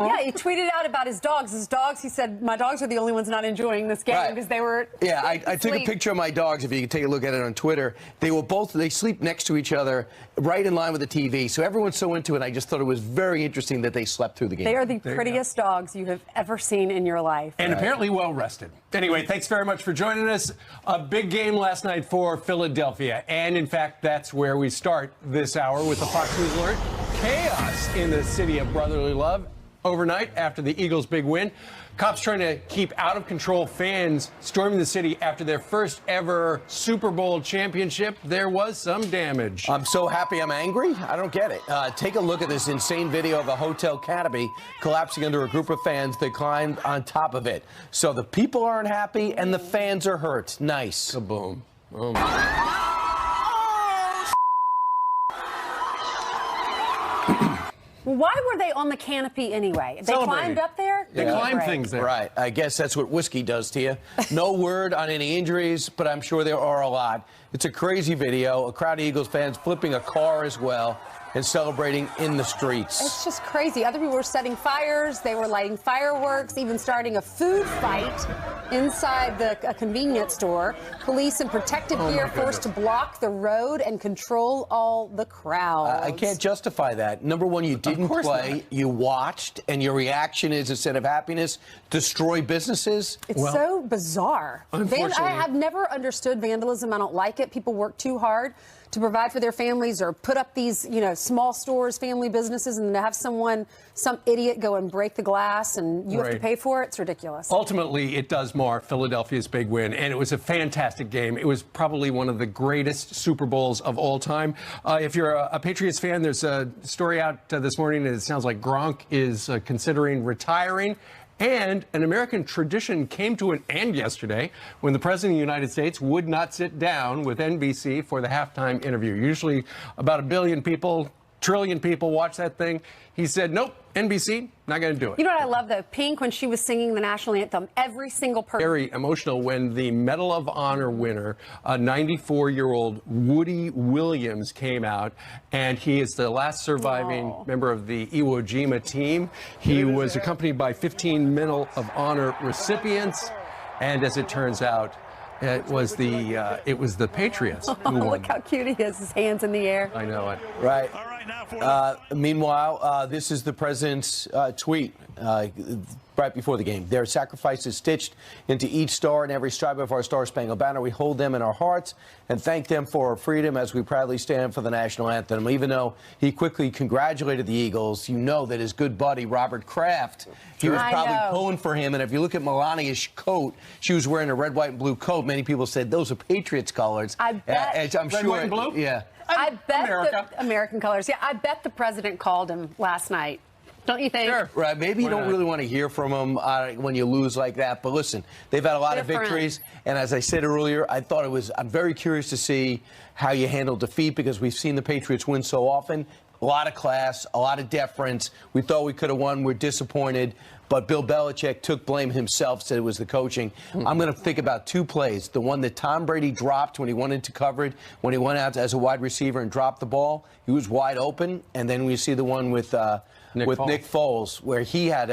Yeah, he tweeted out about his dogs. His dogs, he said, my dogs are the only ones not enjoying this game because they were. Yeah, I took a picture of my dogs. If you can take a look at it on Twitter, they sleep next to each other, right in line with the TV. So everyone's so into it. I just thought it was very interesting that they slept through the game. They are the prettiest dogs you have ever seen in your life. And apparently well rested. Anyway, thanks very much for joining us. A big game last night for Philadelphia. And in fact, that's where we start this hour with the Fox News Alert. Chaos in the city of brotherly love. Overnight, after the Eagles' big win, cops trying to keep out-of-control fans storming the city after their first ever Super Bowl championship. There was some damage. I'm so happy I'm angry. I don't get it. Take a look at this insane video of a hotel canopy collapsing under a group of fans that climbed on top of it. So the people aren't happy and the fans are hurt. Nice. Kaboom. Oh my. Why were they on the canopy anyway? They climbed up there? They climbed things there. Right. I guess that's what whiskey does to you. No word on any injuries, but I'm sure there are a lot. It's a crazy video. A crowd of Eagles fans flipping a car as well and celebrating in the streets. It's just crazy. Other people were setting fires. They were lighting fireworks, even starting a food fight inside a convenience store. Police and protective gear forced to block the road and control all the crowds. I can't justify that. Number one, you didn't play. You watched, and your reaction is, instead of happiness, destroy businesses. It's so bizarre. I have never understood vandalism. I don't like it. People work too hard to provide for their families or put up these, small stores, family businesses, and to have some idiot go and break the glass and you have to pay for it. It's ridiculous. Ultimately, it does mar Philadelphia's big win, and it was a fantastic game. It was probably one of the greatest Super Bowls of all time. If you're a Patriots fan, there's a story out this morning, and it sounds like Gronk is considering retiring. And an American tradition came to an end yesterday when the President of the United States would not sit down with NBC for the halftime interview. Usually about 1 billion people, trillion people watch that thing. He said, nope, NBC, not going to do it. You know what I love, though? Pink, when she was singing the national anthem, every single person. Very emotional when the Medal of Honor winner, a 94-year-old Woody Williams, came out, and he is the last surviving member of the Iwo Jima team. He was accompanied by 15 Medal of Honor recipients, and as it turns out, it was the Patriots who won. Look how cute he is, his hands in the air. I know it. Right. Meanwhile, this is the president's tweet right before the game. Their sacrifices stitched into each star and every stripe of our Star-Spangled Banner. We hold them in our hearts and thank them for our freedom as we proudly stand for the national anthem. Even though he quickly congratulated the Eagles, you know that his good buddy Robert Kraft, he was probably pulling for him. And if you look at Melania's coat, she was wearing a red, white, and blue coat. Many people said those are Patriots colors. I bet. I'm red, sure. White, and blue? Yeah. I bet America. American colors. Yeah, I bet the president called him last night. Don't you think? Sure. Right. Maybe you don't really want to hear from them when you lose like that. But listen, they've had a lot of victories. And as I said earlier, I'm very curious to see how you handle defeat, because we've seen the Patriots win so often. A lot of class, a lot of deference. We thought we could have won. We're disappointed. But Bill Belichick took blame himself, said it was the coaching. I'm going to think about two plays. The one that Tom Brady dropped when he went into coverage, when he went out as a wide receiver and dropped the ball. He was wide open. And then we see the one with Nick Foles, where he had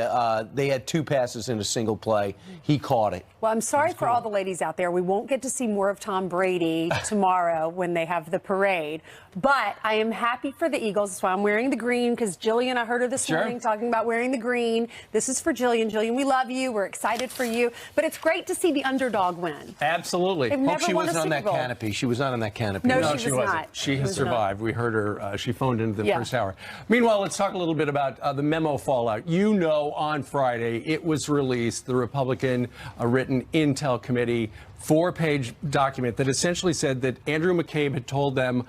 they had two passes in a single play. He caught it. Well, I'm sorry for all the ladies out there. We won't get to see more of Tom Brady tomorrow when they have the parade. But I am happy for the Eagles. That's why I'm wearing the green, because Jillian, I heard her this morning talking about wearing the green. This is for Jillian. Jillian, we love you. We're excited for you. But it's great to see the underdog win. Absolutely. Hope she wasn't on that canopy. She was not on that canopy. No, she was wasn't. not. She has survived. We heard her. She phoned into the first hour. Meanwhile, let's talk a little bit about the memo fallout. You know, on Friday, it was released, the Republican written intel committee 4-page document that essentially said that Andrew McCabe had told them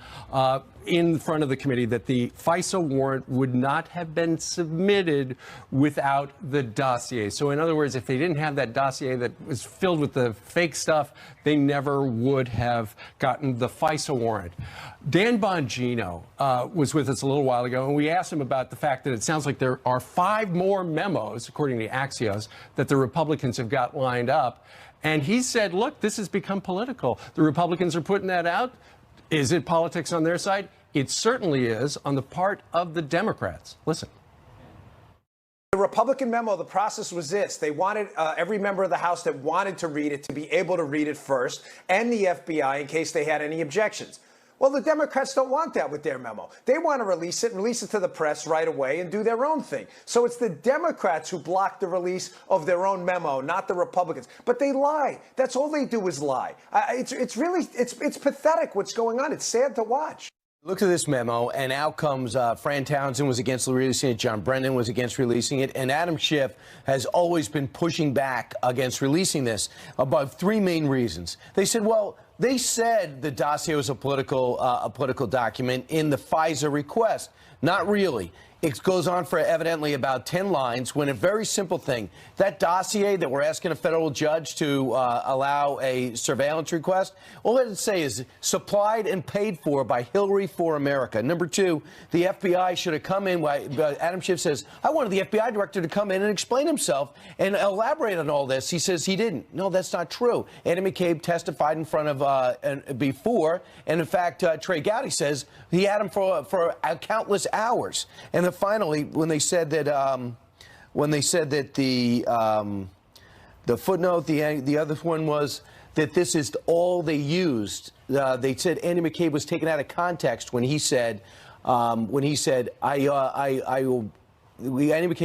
in front of the committee that the FISA warrant would not have been submitted without the dossier. So in other words, if they didn't have that dossier that was filled with the fake stuff, they never would have gotten the FISA warrant. Dan Bongino was with us a little while ago, and we asked him about the fact that it sounds like there are 5 more memos, according to Axios, that the Republicans have got lined up. And he said, look, this has become political. The Republicans are putting that out. Is it politics on their side? It certainly is on the part of the Democrats. Listen. The Republican memo, the process was this. They wanted every member of the House that wanted to read it to be able to read it first, and the FBI in case they had any objections. Well, the Democrats don't want that with their memo. They want to release it to the press right away and do their own thing. So it's the Democrats who blocked the release of their own memo, not the Republicans. But they lie. That's all they do is lie. It's really pathetic what's going on. It's sad to watch. Look at this memo, and out comes Fran Townsend was against releasing it, John Brennan was against releasing it, and Adam Schiff has always been pushing back against releasing this about three main reasons. They said, well, they said the dossier was a political document in the FISA request. Not really. It goes on for evidently about 10 lines when a very simple thing, that dossier that we're asking a federal judge to allow a surveillance request, all it say is supplied and paid for by Hillary for America. Number two, the FBI should have come in. Adam Schiff says, I wanted the FBI director to come in and explain himself and elaborate on all this. He says he didn't. No, that's not true. Andy McCabe testified in front of before, and in fact, Trey Gowdy says he had him for countless hours. And then finally, when they said that the footnote, the other one was that this is all they used. They said Andy McCabe was taken out of context when he said Andy McCabe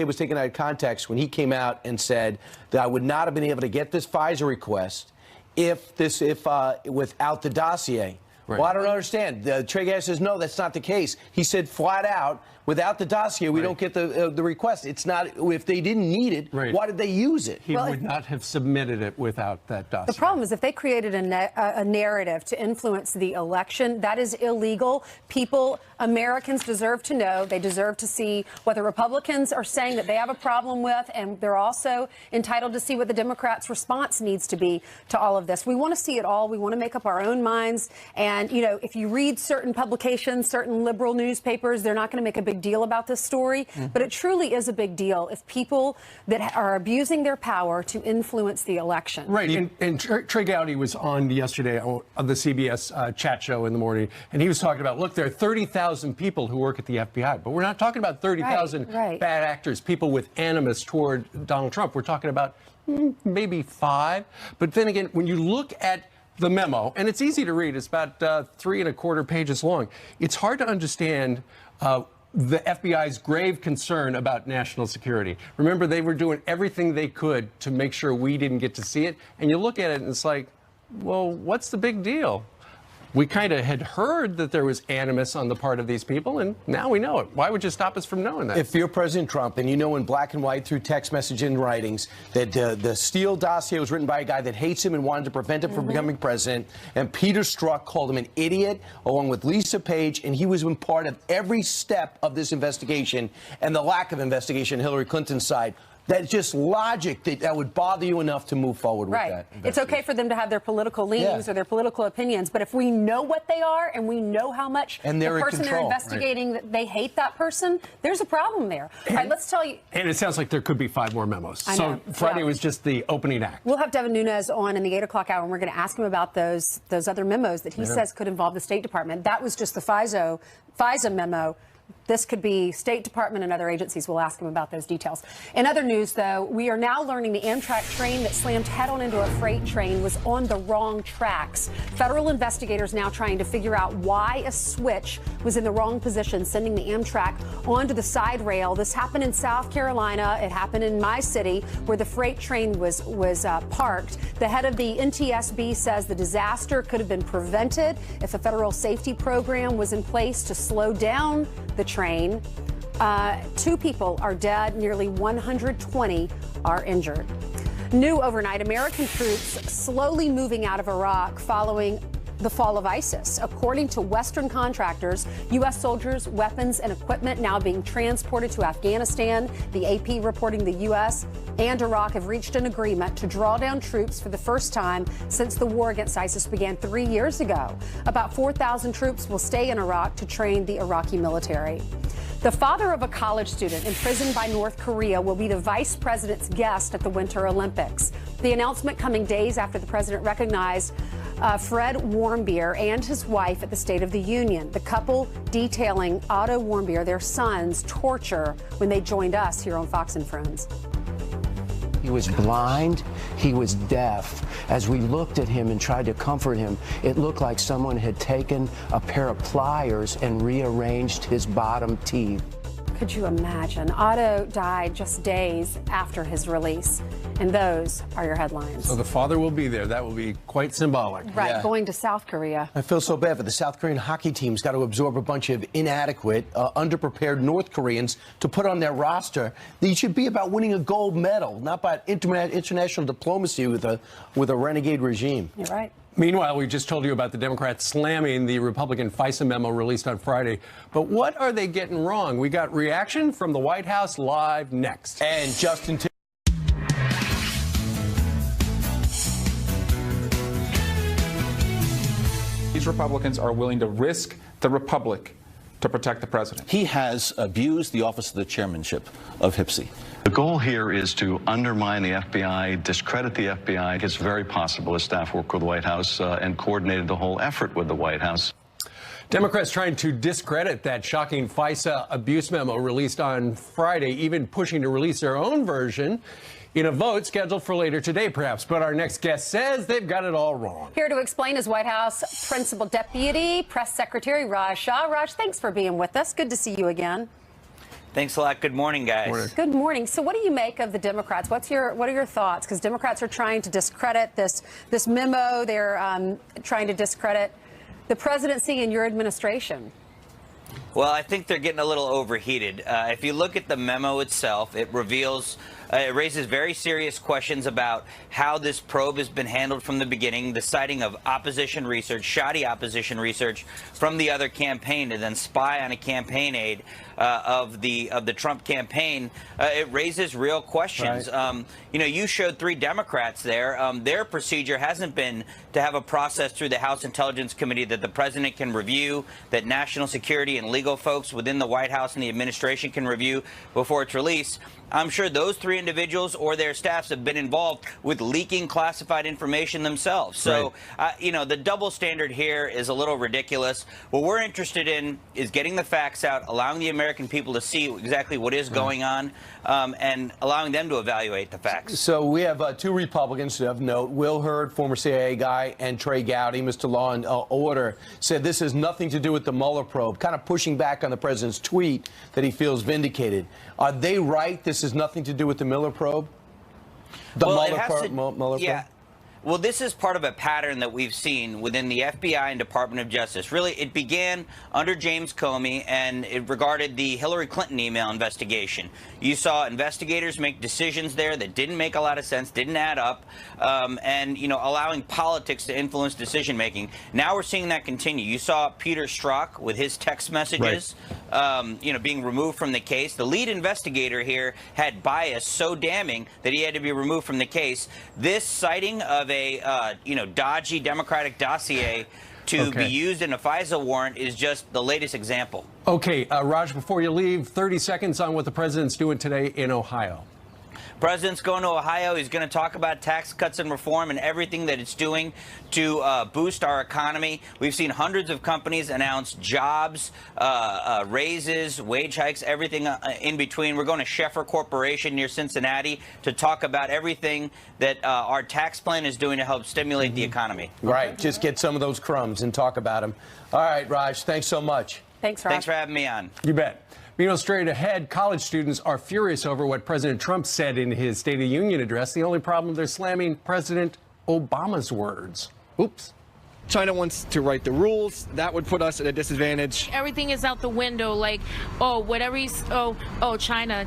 was taken out of context when he came out and said that I would not have been able to get this FISA request without the dossier. Right. Well, I don't understand. Trey Gowdy says, no, that's not the case. He said flat out, without the dossier, we don't get the request. It's not, if they didn't need it, why did they use it? He would not have submitted it without that dossier. The problem is if they created a narrative to influence the election, that is illegal. Americans deserve to know. They deserve to see what the Republicans are saying that they have a problem with, and they're also entitled to see what the Democrats' response needs to be to all of this. We want to see it all. We want to make up our own minds. And, you know, if you read certain publications, certain liberal newspapers, they're not going to make a big deal about this story. But it truly is a big deal if people that are abusing their power to influence the election. Right. And Trey Gowdy was on yesterday on the CBS chat show in the morning, and he was talking about, look, there are 30,000 people who work at the FBI, but we're not talking about 30,000 bad actors, people with animus toward Donald Trump. We're talking about maybe 5. But then again, when you look at the memo, and it's easy to read, it's about 3 1/4 pages long. It's hard to understand the FBI's grave concern about national security. Remember, they were doing everything they could to make sure we didn't get to see it. And you look at it and it's like, well, what's the big deal? We kind of had heard that there was animus on the part of these people, and now we know it. Why would you stop us from knowing that? If you're President Trump and you know in black and white through text message and writings that the Steele dossier was written by a guy that hates him and wanted to prevent him from becoming president, and Peter Strzok called him an idiot, along with Lisa Page, and he was in part of every step of this investigation and the lack of investigation on Hillary Clinton's side, that's just logic that would bother you enough to move forward with that. It's okay for them to have their political leanings or their political opinions, but if we know what they are and we know how much the person they're investigating, that they hate that person, there's a problem there. All right, let's tell you. And it sounds like there could be 5 more memos. So Friday was just the opening act. We'll have Devin Nunes on in the 8 o'clock hour, and we're going to ask him about those other memos that he says could involve the State Department. That was just the FISA memo. This could be State Department and other agencies. We'll ask him about those details. In other news, though, we are now learning the Amtrak train that slammed head-on into a freight train was on the wrong tracks. Federal investigators now trying to figure out why a switch was in the wrong position, sending the Amtrak onto the side rail. This happened in South Carolina. It happened in my city, where the freight train was parked. The head of the NTSB says the disaster could have been prevented if a federal safety program was in place to slow down the train. 2 people are dead, nearly 120 are injured. New overnight, American troops slowly moving out of Iraq following the fall of ISIS. According to Western contractors, U.S. soldiers, weapons, and equipment now being transported to Afghanistan. The AP reporting the U.S. and Iraq have reached an agreement to draw down troops for the first time since the war against ISIS began 3 years ago. About 4,000 troops will stay in Iraq to train the Iraqi military. The father of a college student imprisoned by North Korea will be the vice president's guest at the Winter Olympics. The announcement coming days after the president recognized Fred Warmbier and his wife at the State of the Union. The couple detailing Otto Warmbier, their son's torture when they joined us here on Fox and Friends. He was blind, he was deaf. As we looked at him and tried to comfort him, it looked like someone had taken a pair of pliers and rearranged his bottom teeth. Could you imagine? Otto died just days after his release. And those are your headlines. So the father will be there. That will be quite symbolic. Right, Yeah. going to South Korea. I feel so bad for the South Korean hockey team's got to absorb a bunch of inadequate, underprepared North Koreans to put on their roster. They should be about winning a gold medal, not about international diplomacy with a renegade regime. You're right. Meanwhile, we just told you about the Democrats slamming the Republican FISA memo released on Friday. But what are they getting wrong? We got reaction from the White House live next. And Justin These Republicans are willing to risk the republic to protect the president. He has abused the office of the chairmanship of HPSCI. The goal here is to undermine the FBI, discredit the FBI. It's very possible his staff worked with the White House and coordinated the whole effort with the White House. Democrats trying to discredit that shocking FISA abuse memo released on Friday, even pushing to release their own version in a vote scheduled for later today, perhaps. But our next guest says they've got it all wrong. Here to explain is White House Principal Deputy Press Secretary Raj Shah. Raj, thanks for being with us. Good to see you again. Thanks a lot. Good morning, guys. Morning. Good morning. So what do you make of the Democrats? What are your thoughts? Because Democrats are trying to discredit this memo. They're trying to discredit the presidency and your administration. Well, I think they're getting a little overheated. If you look at the memo itself, it reveals, it raises very serious questions about how this probe has been handled from the beginning, the citing of opposition research, shoddy opposition research from the other campaign to then spy on a campaign aide of the Trump campaign. It raises real questions. Right. You know, you showed 3 Democrats there. Their procedure hasn't been to have a process through the House Intelligence Committee that the president can review, that national security and legal folks within the White House and the administration can review before it's released. I'm sure those 3 individuals or their staffs have been involved with leaking classified information themselves. So, you know, the double standard here is a little ridiculous. What we're interested in is getting the facts out, allowing the American people to see exactly what is going on, and allowing them to evaluate the facts. So we have 2 Republicans of note. Will Hurd, former CIA guy, and Trey Gowdy, Mr. Law and Order, said this has nothing to do with the Mueller probe, kind of pushing back on the president's tweet that he feels vindicated. Are they right? This has nothing to do with the Mueller probe? The Mueller probe? Yeah. Well, this is part of a pattern that we've seen within the FBI and Department of Justice. Really, it began under James Comey, and it regarded the Hillary Clinton email investigation. You saw investigators make decisions there that didn't make a lot of sense, didn't add up, and, you know, allowing politics to influence decision-making. Now we're seeing that continue. You saw Peter Strzok with his text messages, you know, being removed from the case. The lead investigator here had bias so damning that he had to be removed from the case. This citing of a you know, dodgy Democratic dossier to be used in a FISA warrant is just the latest example. Okay, Raj, before you leave, 30 seconds on what the president's doing today in Ohio. President's going to Ohio. He's going to talk about tax cuts and reform and everything that it's doing to boost our economy. We've seen hundreds of companies announce jobs, raises, wage hikes, everything in between. We're going to Schaeffer Corporation near Cincinnati to talk about everything that our tax plan is doing to help stimulate the economy. Right. Just get some of those crumbs and talk about them. All right, Raj, thanks so much. Thanks, Raj. Thanks for having me on. You bet. Meanwhile, straight ahead, college students are furious over what President Trump said in his State of the Union address. The only problem, they're slamming President Obama's words. Oops. China wants to write the rules. That would put us at a disadvantage. Everything is out the window, like, oh, whatever he's, oh, China.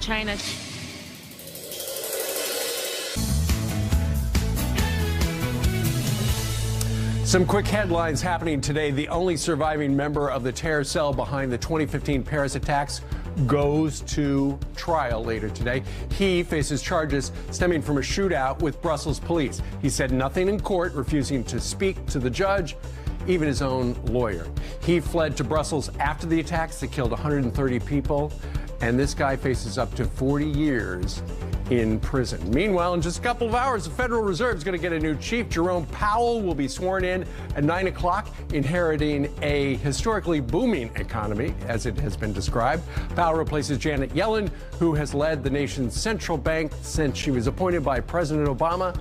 Some quick headlines happening today. The only surviving member of the terror cell behind the 2015 Paris attacks goes to trial later today. He faces charges stemming from a shootout with Brussels police. He said nothing in court, refusing to speak to the judge, even his own lawyer. He fled to Brussels after the attacks that killed 130 people, and this guy faces up to 40 years in prison. Meanwhile, in just a couple of hours, the Federal Reserve is going to get a new chief. Jerome Powell will be sworn in at 9 o'clock, inheriting a historically booming economy, as it has been described. Powell replaces Janet Yellen, who has led the nation's central bank since she was appointed by President Obama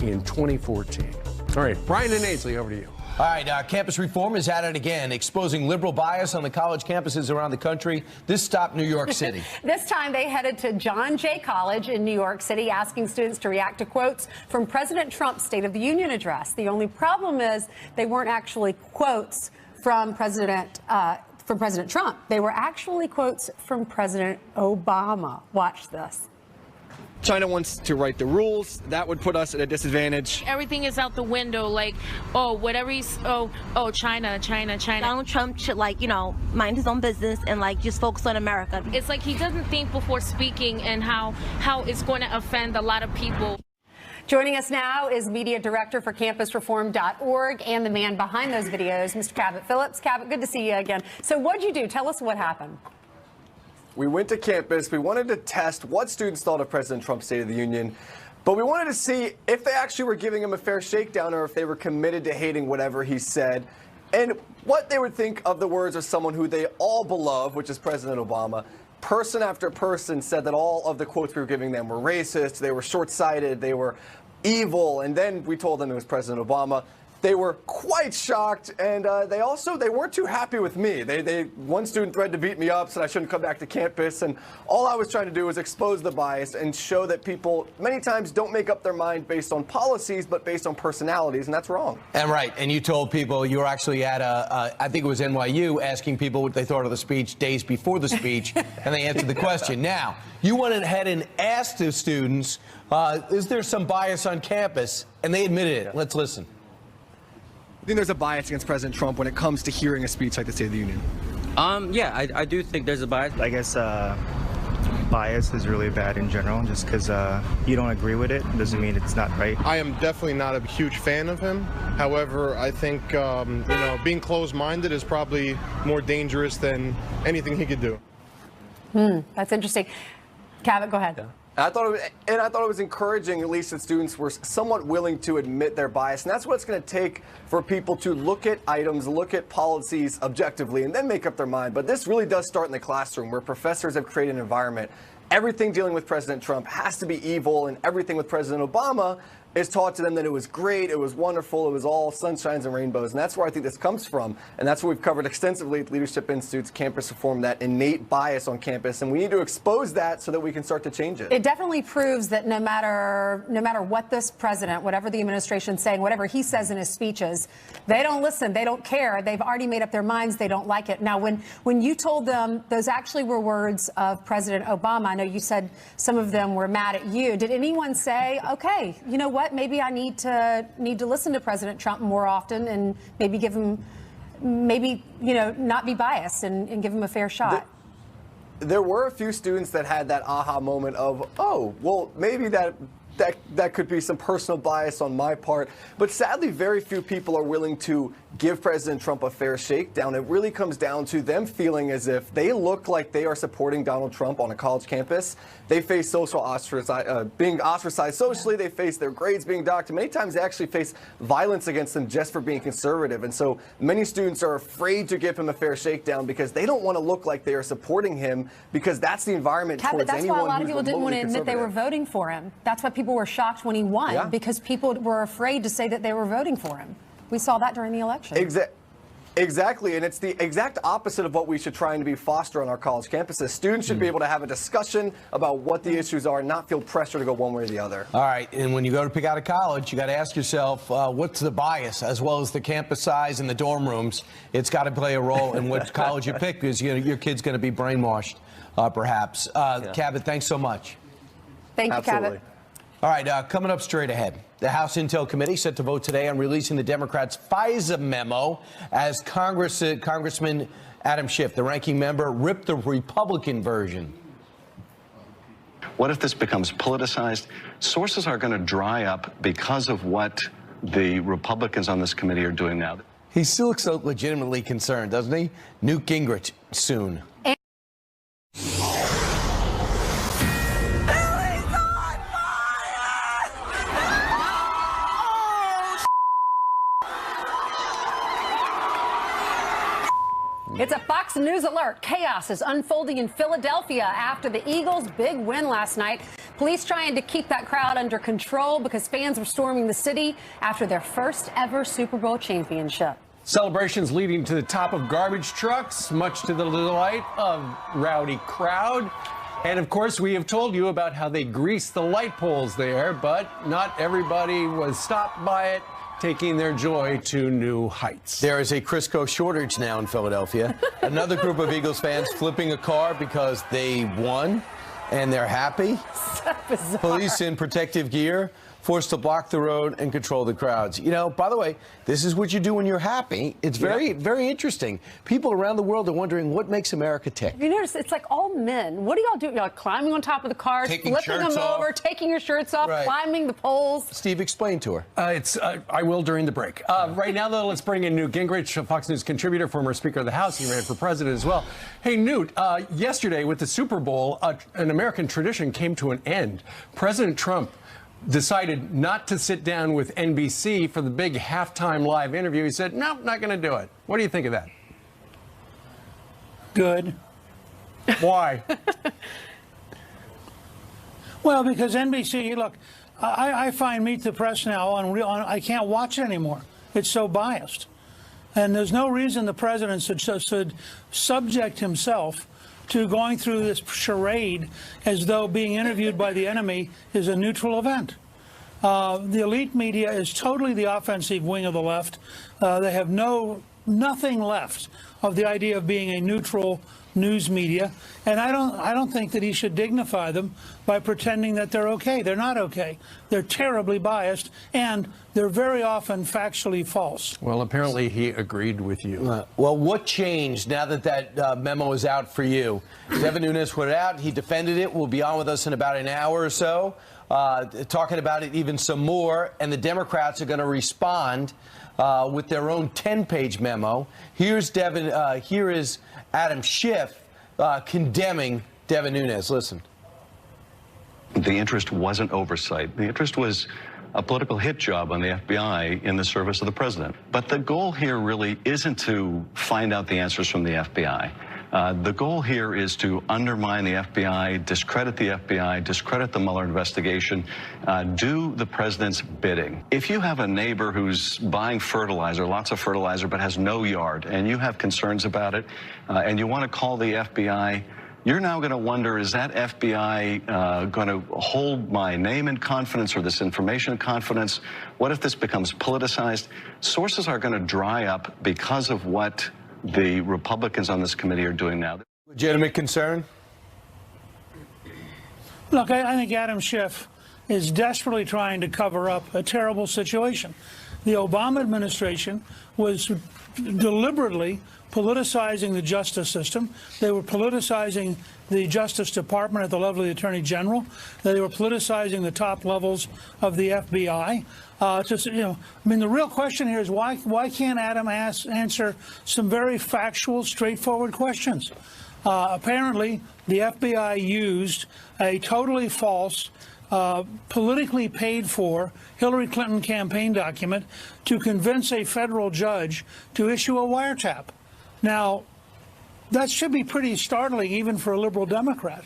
in 2014. All right, Brian and Ainsley, over to you. All right, campus reform is at it again, exposing liberal bias on the college campuses around the country. This stopped New York City. This time they headed to John Jay College in New York City, asking students to react to quotes from President Trump's State of the Union address. The only problem is they weren't actually quotes from President Trump. They were actually quotes from President Obama. Watch this. China wants to write the rules. That would put us at a disadvantage. Everything is out the window, like, oh, whatever he's, China. Donald Trump should, mind his own business and, just focus on America. It's like he doesn't think before speaking and how it's going to offend a lot of people. Joining us now is Media Director for CampusReform.org and the man behind those videos, Mr. Cabot Phillips. Cabot, good to see you again. So what'd you do? Tell us what happened. We went to campus. We wanted to test what students thought of President Trump's State of the Union, but we wanted to see if they actually were giving him a fair shakedown or if they were committed to hating whatever he said, and what they would think of the words of someone who they all beloved, which is President Obama. Person after person said that all of the quotes we were giving them were racist, they were short-sighted, they were evil, and then we told them it was President Obama. They were quite shocked, and they weren't too happy with me. One student threatened to beat me up, said I shouldn't come back to campus, and all I was trying to do was expose the bias and show that people many times don't make up their mind based on policies, but based on personalities, and that's wrong. And right, and you told people you were actually at I think it was NYU, asking people what they thought of the speech days before the speech, and they answered the question. Now, you went ahead and asked the students, is there some bias on campus? And they admitted it. Let's listen. I think there's a bias against President Trump when it comes to hearing a speech like the State of the Union. Yeah, I do think there's a bias. I guess bias is really bad in general. Just because you don't agree with it doesn't mean it's not right. I am definitely not a huge fan of him. However, I think being closed-minded is probably more dangerous than anything he could do. That's interesting. Cabot, go ahead. Yeah. I thought it was encouraging, at least that students were somewhat willing to admit their bias. And that's what it's going to take for people to look at items, look at policies objectively, and then make up their mind. But this really does start in the classroom, where professors have created an environment. Everything dealing with President Trump has to be evil, and everything with President Obama is taught to them that it was great, it was wonderful, it was all sunshines and rainbows. And that's where I think this comes from. And that's what we've covered extensively at Leadership Institute's Campus Reform, that innate bias on campus. And we need to expose that so that we can start to change it. It definitely proves that no matter what this president, whatever the administration's saying, whatever he says in his speeches, they don't listen, they don't care. They've already made up their minds, they don't like it. Now, when you told them those actually were words of President Obama, I know you said some of them were mad at you. Did anyone say, okay, you know what? Maybe I need to listen to President Trump more often and maybe give him, not be biased and give him a fair shot? There were a few students that had that aha moment of, oh, well, maybe that could be some personal bias on my part. But sadly, very few people are willing to give President Trump a fair shakedown. It really comes down to them feeling as if they look like they are supporting Donald Trump on a college campus. They face being ostracized socially. They face their grades being docked. Many times they actually face violence against them just for being conservative. And so many students are afraid to give him a fair shakedown because they don't want to look like they are supporting him, because that's the environment towards anyone who's That's why a lot of people didn't want to admit they were conservative. voting for him. That's why people were shocked when he won, because people were afraid to say that they were voting for him. We saw that during the election. Exactly, and it's the exact opposite of what we should try and be foster on our college campuses. Students should be able to have a discussion about what the issues are and not feel pressure to go one way or the other. All right, and when you go to pick out a college, you got to ask yourself, what's the bias, as well as the campus size and the dorm rooms. It's got to play a role in what college you pick, because your kid's going to be brainwashed, perhaps. Cabot, thanks so much. Thank you, Cabot. All right, coming up straight ahead, the House Intel Committee set to vote today on releasing the Democrats' FISA memo as Congressman Adam Schiff, the ranking member, ripped the Republican version. What if this becomes politicized? Sources are going to dry up because of what the Republicans on this committee are doing now. He still looks so legitimately concerned, doesn't he? Newt Gingrich soon. Fox News alert. Chaos is unfolding in Philadelphia after the Eagles' big win last night. Police trying to keep that crowd under control because fans were storming the city after their first ever Super Bowl championship. Celebrations leading to the top of garbage trucks, much to the delight of rowdy crowd. And of course, we have told you about how they greased the light poles there, but not everybody was stopped by it, taking their joy to new heights. There is a Crisco shortage now in Philadelphia. Another group of Eagles fans flipping a car because they won and they're happy. So Police in protective gear forced to block the road and control the crowds. You know, by the way, this is what you do when you're happy. It's very, very interesting. People around the world are wondering what makes America tick. You notice it's like all men. What do y'all do? You're like climbing on top of the cars, Taking flipping them shirts off. over, taking your shirts off, Right. climbing the poles. Steve, explain to her. I will during the break. Right now, though, let's bring in Newt Gingrich, a Fox News contributor, former Speaker of the House. He ran for president as well. Hey, Newt, yesterday with the Super Bowl, an American tradition came to an end. President Trump decided not to sit down with NBC for the big halftime live interview. He said, no, not going to do it. What do you think of that? Good. Why? Well, because NBC, look, I find Meet the Press now I can't watch it anymore. It's so biased. And there's no reason the president should subject himself to going through this charade as though being interviewed by the enemy is a neutral event. The elite media is totally the offensive wing of the left. They have nothing left of the idea of being a neutral news media, and I don't think that he should dignify them by pretending that they're okay. They're not okay. They're terribly biased, and they're very often factually false. Well, apparently he agreed with you. Well, what changed now that that memo is out for you? Devin Nunes put it out. He defended it. Will be on with us in about an hour or so, talking about it even some more. And the Democrats are going to respond with their own 10-page memo. Here's Devin. Here is Adam Schiff condemning Devin Nunes. Listen. The interest wasn't oversight. The interest was a political hit job on the FBI in the service of the president. But the goal here really isn't to find out the answers from the FBI. The goal here is to undermine the FBI, discredit the FBI, discredit the Mueller investigation, do the president's bidding. If you have a neighbor who's buying fertilizer, lots of fertilizer, but has no yard, and you have concerns about it, and you want to call the FBI, you're now going to wonder, is that FBI going to hold my name in confidence or this information in confidence? What if this becomes politicized? Sources are going to dry up because of what the Republicans on this committee are doing now. Legitimate concern? Look, I think Adam Schiff is desperately trying to cover up a terrible situation. The Obama administration was deliberately politicizing the justice system. They were politicizing the Justice Department at the level of the Attorney General. They were politicizing the top levels of the FBI. The real question here is why can't Adam answer some very factual, straightforward questions? Apparently, the FBI used a totally false, politically paid for Hillary Clinton campaign document to convince a federal judge to issue a wiretap. Now, that should be pretty startling even for a liberal Democrat.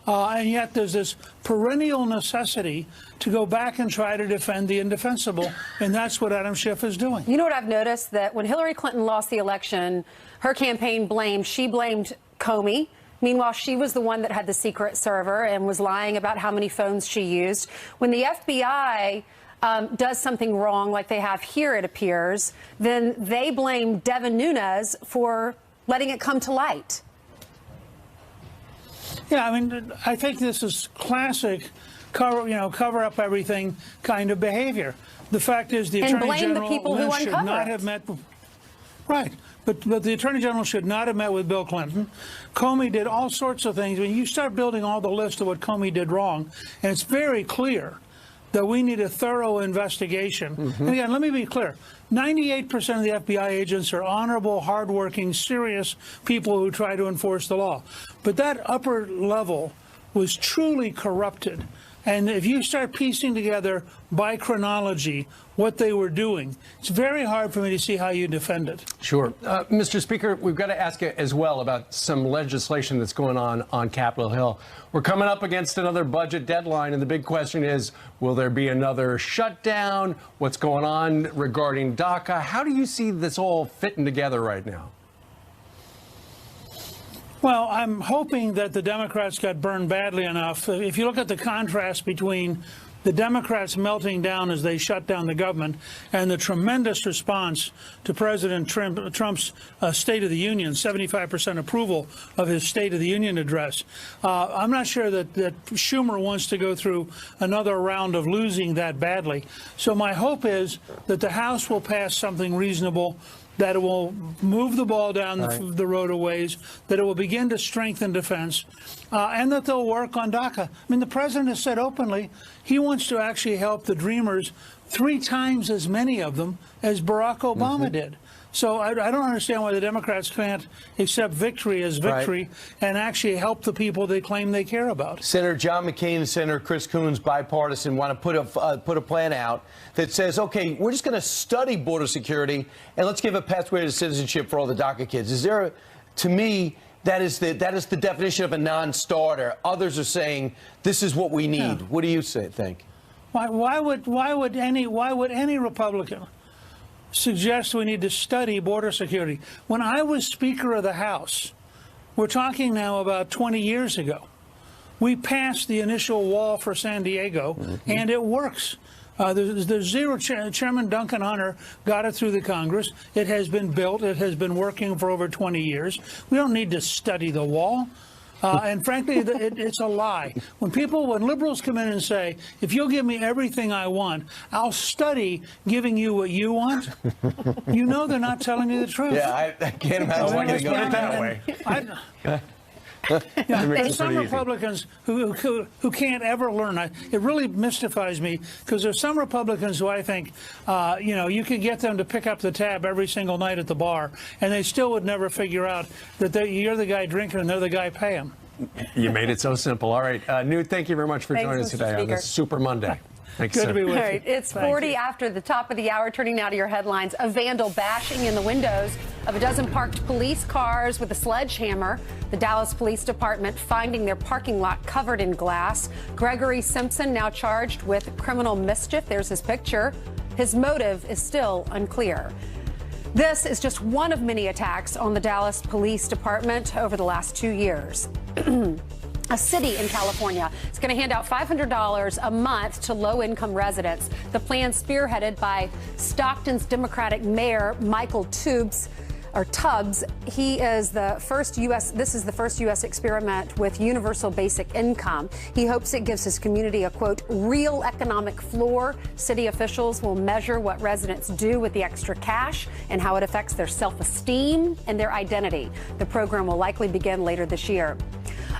And yet there's this perennial necessity to go back and try to defend the indefensible, and that's what Adam Schiff is doing. You know what I've noticed? That when Hillary Clinton lost the election, her campaign blamed Comey. Meanwhile, she was the one that had the secret server and was lying about how many phones she used. When the FBI does something wrong, like they have here, it appears, then they blame Devin Nunes for letting it come to light. Yeah, I think this is classic cover up everything kind of behavior. The fact is the Attorney General should not have met. Right. But the Attorney General should not have met with Bill Clinton. Comey did all sorts of things. When you start building all the list of what Comey did wrong, and it's very clear that we need a thorough investigation. And again, let me be clear. 98% of the FBI agents are honorable, hardworking, serious people who try to enforce the law. But that upper level was truly corrupted. And if you start piecing together by chronology what they were doing, it's very hard for me to see how you defend it. Sure. Mr. Speaker, we've got to ask you as well about some legislation that's going on Capitol Hill. We're coming up against another budget deadline, and the big question is, will there be another shutdown? What's going on regarding DACA? How do you see this all fitting together right now? Well, I'm hoping that the Democrats got burned badly enough. If you look at the contrast between the Democrats melting down as they shut down the government and the tremendous response to President Trump's State of the Union, 75% approval of his State of the Union address. I'm not sure that Schumer wants to go through another round of losing that badly. So my hope is that the House will pass something reasonable, that it will move the ball down the road a ways, that it will begin to strengthen defense, and that they'll work on DACA. I mean, the president has said openly he wants to actually help the Dreamers 3 times as many of them as Barack Obama did. So I don't understand why the Democrats can't accept victory as victory and actually help the people they claim they care about. Senator John McCain and Senator Chris Coons, bipartisan, want to put a plan out that says, okay, we're just going to study border security and let's give a pathway to citizenship for all the DACA kids. Is there, to me, that is the definition of a non-starter. Others are saying this is what we need. Yeah. What do you think? Why would any Republican suggest we need to study border security? When I was Speaker of the House, we're talking now about 20 years ago, we passed the initial wall for San Diego, and it works. There's zero. Chairman Duncan Hunter got it through the Congress. It has been built. It has been working for over 20 years. We don't need to study the wall. And frankly, it's a lie. When liberals come in and say, if you'll give me everything I want, I'll study giving you what you want, you know they're not telling you the truth. Yeah, I can't imagine why you put it that way. There's some Republicans who can't ever learn. It really mystifies me because there's some Republicans who I think, you could get them to pick up the tab every single night at the bar, and they still would never figure out that you're the guy drinking and they're the guy paying. You made it so simple. All right, Newt, thank you very much for joining us today on this Super Monday. Thanks, Good to be with you. All right, it's 40 after the top of the hour. Turning now to your headlines. A vandal bashing in the windows of a dozen parked police cars with a sledgehammer. The Dallas Police Department finding their parking lot covered in glass. Gregory Simpson now charged with criminal mischief. There's his picture. His motive is still unclear. This is just one of many attacks on the Dallas Police Department over the last 2 years. A city in California is going to hand out $500 a month to low-income residents. The plan spearheaded by Stockton's Democratic Mayor Michael Tubbs. He is the first U.S. experiment with universal basic income. He hopes it gives his community a, quote, real economic floor. City officials will measure what residents do with the extra cash and how it affects their self-esteem and their identity. The program will likely begin later this year.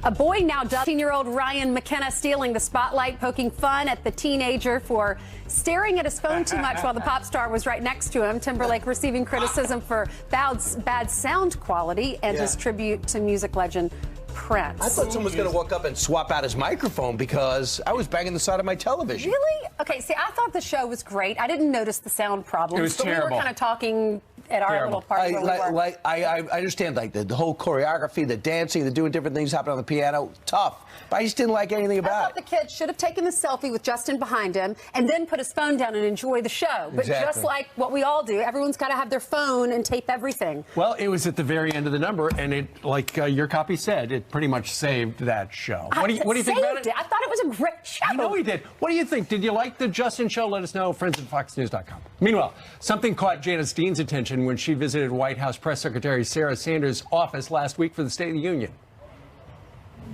A boy now dubbed 18-year-old Ryan McKenna stealing the spotlight, poking fun at the teenager for staring at his phone too much while the pop star was right next to him. Timberlake receiving criticism for bad sound quality and his tribute to music legend Prince. I thought someone was going to walk up and swap out his microphone because I was banging the side of my television. Really? Okay, see, I thought the show was great. I didn't notice the sound problems. It was terrible. We were kind of talking at our little party where we were. I understand, like, the whole choreography, the dancing, the doing different things happening on the piano, tough. But I just didn't like anything about it. I thought the kid should have taken the selfie with Justin behind him and then put his phone down and enjoy the show. But just like what we all do, everyone's got to have their phone and tape everything. Well, it was at the very end of the number, and it, like your copy said, it pretty much saved that show. What do you think about it? I thought it was a great show. I know he did. What do you think? Did you like the Justin show? Let us know. Friends at FoxNews.com. Meanwhile, something caught Janice Dean's attention when she visited White House Press Secretary Sarah Sanders' office last week for the State of the Union.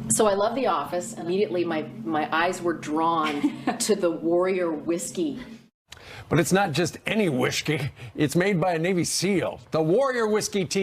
So I love the office. Immediately, my eyes were drawn to the Warrior whiskey. But it's not just any whiskey. It's made by a Navy SEAL. The Warrior whiskey team